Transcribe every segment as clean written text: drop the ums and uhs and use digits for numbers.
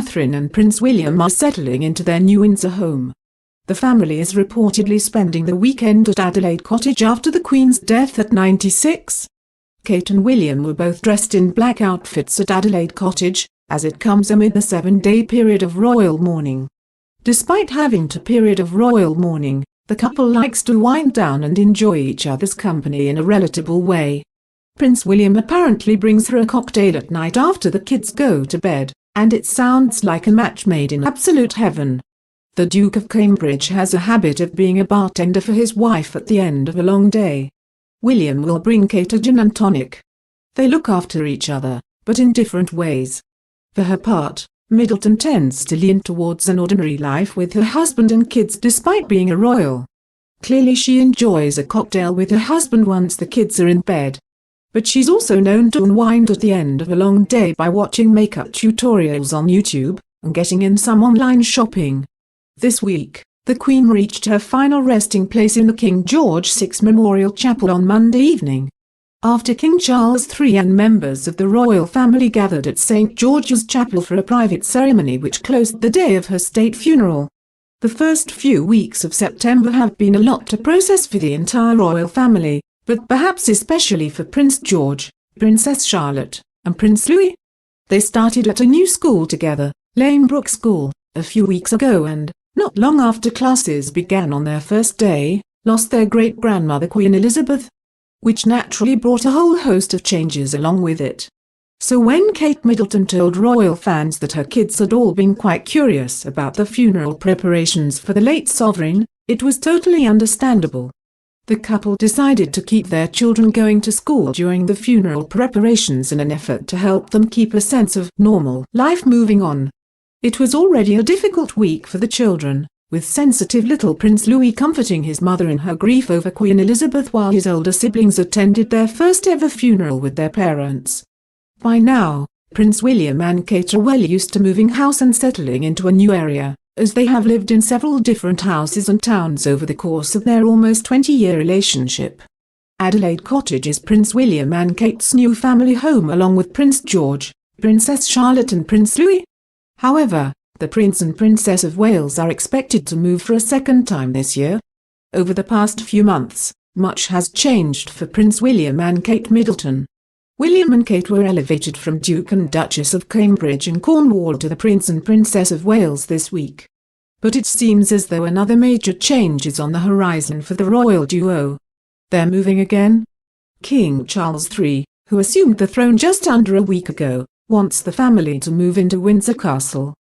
Catherine and Prince William are settling into their new Windsor home. The family is reportedly spending the weekend at Adelaide Cottage after the Queen's death at 96. Kate and William were both dressed in black outfits at Adelaide Cottage, as it comes amid the 7-day period of royal mourning. Despite having a period of royal mourning, the couple likes to wind down and enjoy each other's company in a relatable way. Prince William apparently brings her a cocktail at night after the kids go to bed, and it sounds like a match made in absolute heaven. The Duke of Cambridge has a habit of being a bartender for his wife at the end of a long day. William will bring Kate a gin and tonic. They look after each other, but in different ways. For her part, Middleton tends to lean towards an ordinary life with her husband and kids despite being a royal. Clearly she enjoys a cocktail with her husband once the kids are in bed. But she's also known to unwind at the end of a long day by watching makeup tutorials on YouTube, and getting in some online shopping. This week, the Queen reached her final resting place in the King George VI Memorial Chapel on Monday evening. After King Charles III and members of the royal family gathered at St. George's Chapel for a private ceremony which closed the day of her state funeral. The first few weeks of September have been a lot to process for the entire royal family, but perhaps especially for Prince George, Princess Charlotte, and Prince Louis. They started at a new school together, Lane Brook School, a few weeks ago and, not long after classes began on their first day, lost their great-grandmother Queen Elizabeth, which naturally brought a whole host of changes along with it. So when Kate Middleton told royal fans that her kids had all been quite curious about the funeral preparations for the late sovereign, it was totally understandable. The couple decided to keep their children going to school during the funeral preparations in an effort to help them keep a sense of normal life moving on. It was already a difficult week for the children, with sensitive little Prince Louis comforting his mother in her grief over Queen Elizabeth while his older siblings attended their first ever funeral with their parents. By now, Prince William and Kate are well used to moving house and settling into a new area, as they have lived in several different houses and towns over the course of their almost 20-year relationship. Adelaide Cottage is Prince William and Kate's new family home along with Prince George, Princess Charlotte and Prince Louis. However, the Prince and Princess of Wales are expected to move for a second time this year. Over the past few months, much has changed for Prince William and Kate Middleton. William and Kate were elevated from Duke and Duchess of Cambridge and Cornwall to the Prince and Princess of Wales this week. But it seems as though another major change is on the horizon for the royal duo. They're moving again? King Charles III, who assumed the throne just under a week ago, wants the family to move into Windsor Castle.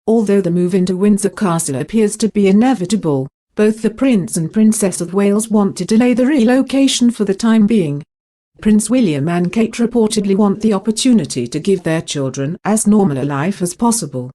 Although the move into Windsor Castle appears to be inevitable, both the Prince and Princess of Wales want to delay the relocation for the time being. Prince William and Kate reportedly want the opportunity to give their children as normal a life as possible.